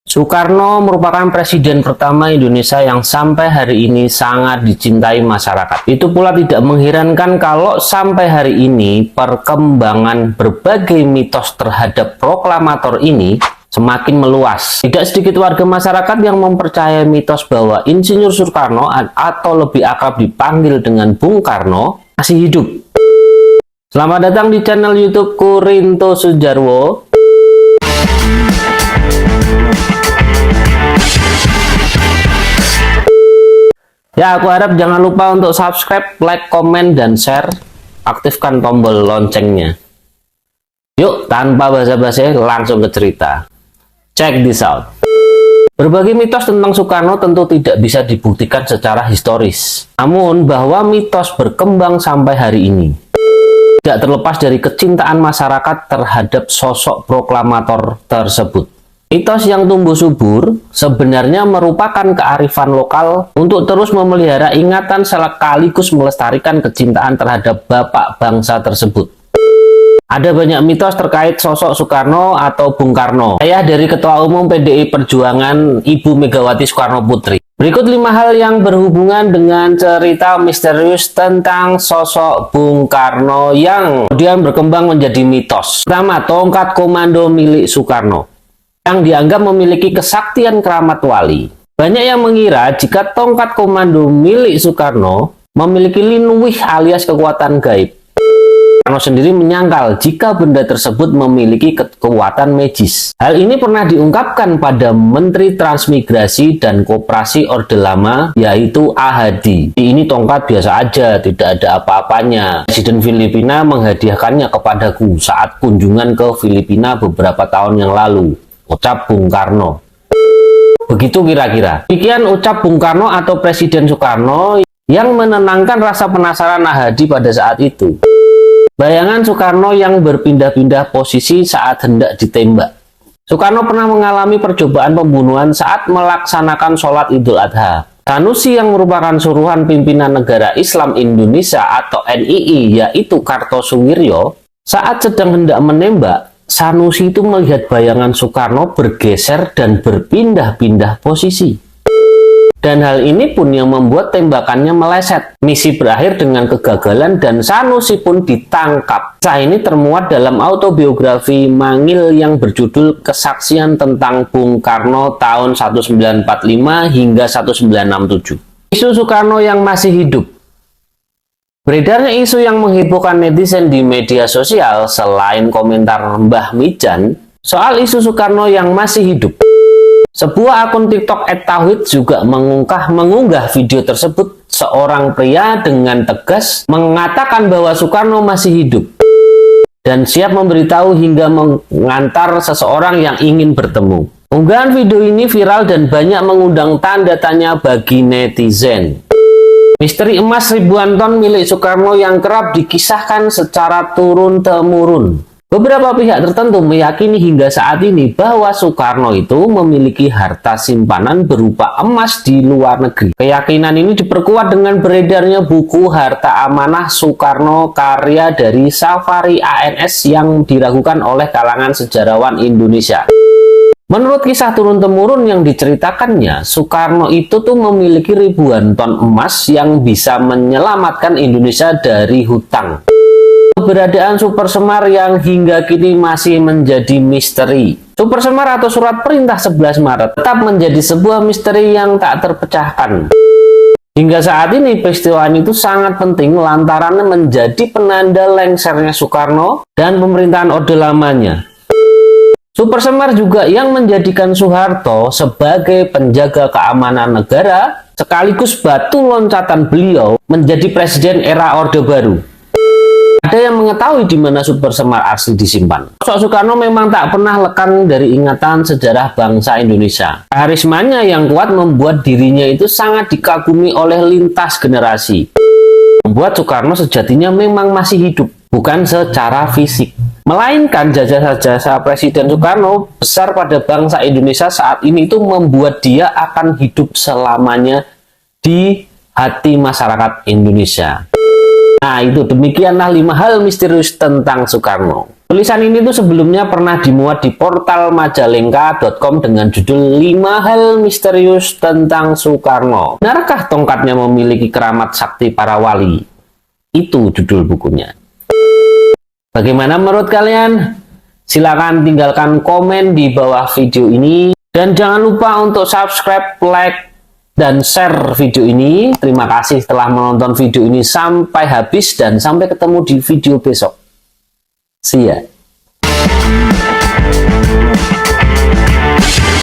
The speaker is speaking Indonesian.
Soekarno merupakan presiden pertama Indonesia yang sampai hari ini sangat dicintai masyarakat. Itu pula tidak mengherankan kalau sampai hari ini perkembangan berbagai mitos terhadap proklamator ini semakin meluas. Tidak sedikit warga masyarakat yang mempercayai mitos bahwa Insinyur Soekarno atau lebih akrab dipanggil dengan Bung Karno masih hidup. Selamat datang di channel YouTube Kurinto Sudjarwo. Ya, aku harap jangan lupa untuk subscribe, like, komen, dan share. Aktifkan tombol loncengnya. Yuk, tanpa basa-basi langsung ke cerita. Check this out. Berbagai mitos tentang Soekarno tentu tidak bisa dibuktikan secara historis. Namun, bahwa mitos berkembang sampai hari ini tidak terlepas dari kecintaan masyarakat terhadap sosok proklamator tersebut. Mitos yang tumbuh subur sebenarnya merupakan kearifan lokal untuk terus memelihara ingatan sekaligus melestarikan kecintaan terhadap bapak bangsa tersebut. Ada banyak mitos terkait sosok Soekarno atau Bung Karno, ayah dari Ketua Umum PDI Perjuangan Ibu Megawati Soekarno Putri. Berikut 5 hal yang berhubungan dengan cerita misterius tentang sosok Bung Karno yang kemudian berkembang menjadi mitos. Pertama, tongkat komando milik Soekarno yang dianggap memiliki kesaktian keramat wali. Banyak yang mengira jika tongkat komando milik Soekarno memiliki linuwih alias kekuatan gaib. Soekarno sendiri menyangkal jika benda tersebut memiliki kekuatan magis. Hal ini pernah diungkapkan pada Menteri Transmigrasi dan Koperasi Orde Lama, yaitu A.Hadi. Ini tongkat biasa aja, tidak ada apa-apanya. Presiden Filipina menghadiahkannya kepadaku saat kunjungan ke Filipina beberapa tahun yang lalu, ucap Bung Karno. Begitu kira-kira. Demikian ucap Bung Karno atau Presiden Soekarno yang menenangkan rasa penasaran A.Hadi pada saat itu. Bayangan Soekarno yang berpindah-pindah posisi saat hendak ditembak. Soekarno pernah mengalami percobaan pembunuhan saat melaksanakan sholat Idul Adha. Sanusi yang merupakan suruhan pimpinan Negara Islam Indonesia atau NII, yaitu Kartosuwiryo, saat sedang hendak menembak, Sanusi itu melihat bayangan Soekarno bergeser dan berpindah-pindah posisi. Dan hal ini pun yang membuat tembakannya meleset. Misi berakhir dengan kegagalan dan Sanusi pun ditangkap. Kisah ini termuat dalam autobiografi Mangil yang berjudul Kesaksian tentang Bung Karno tahun 1945 hingga 1967. Isu Soekarno yang masih hidup. Beredarnya isu yang menghebohkan netizen di media sosial selain komentar Mbah Mijan soal isu Soekarno yang masih hidup. Sebuah akun TikTok @tauhid juga mengunggah video tersebut. Seorang pria dengan tegas mengatakan bahwa Soekarno masih hidup dan siap memberitahu hingga mengantar seseorang yang ingin bertemu. Unggahan video ini viral dan banyak mengundang tanda tanya bagi netizen. Misteri emas ribuan ton milik Soekarno yang kerap dikisahkan secara turun-temurun. Beberapa pihak tertentu meyakini hingga saat ini bahwa Soekarno itu memiliki harta simpanan berupa emas di luar negeri. Keyakinan ini diperkuat dengan beredarnya buku Harta Amanah Soekarno karya dari Safari ANS yang diragukan oleh kalangan sejarawan Indonesia. Menurut kisah turun-temurun yang diceritakannya, Soekarno itu tuh memiliki ribuan ton emas yang bisa menyelamatkan Indonesia dari hutang. Keberadaan Super Semar yang hingga kini masih menjadi misteri. Super Semar atau Surat Perintah 11 Maret tetap menjadi sebuah misteri yang tak terpecahkan. Hingga saat ini peristiwa itu sangat penting lantaran menjadi penanda lengsernya Soekarno dan pemerintahan Orde Lamanya. Super Semar juga yang menjadikan Soeharto sebagai penjaga keamanan negara sekaligus batu loncatan beliau menjadi presiden era Orde Baru. Ada yang mengetahui di mana Super Semar asli disimpan. Sosok Soekarno memang tak pernah lekang dari ingatan sejarah bangsa Indonesia. Karismanya yang kuat membuat dirinya itu sangat dikagumi oleh lintas generasi. Membuat Soekarno sejatinya memang masih hidup, bukan secara fisik. Melainkan jasa-jasa Presiden Soekarno besar pada bangsa Indonesia saat ini itu membuat dia akan hidup selamanya di hati masyarakat Indonesia. Nah, itu demikianlah 5 hal misterius tentang Soekarno. Tulisan ini tuh sebelumnya pernah dimuat di portal majalengka.com dengan judul 5 hal misterius tentang Soekarno. Benarkah tongkatnya memiliki keramat sakti para wali? Itu judul bukunya. Bagaimana menurut kalian? Silakan tinggalkan komen di bawah video ini. Dan jangan lupa untuk subscribe, like, dan share video ini. Terima kasih telah menonton video ini sampai habis dan sampai ketemu di video besok. See ya.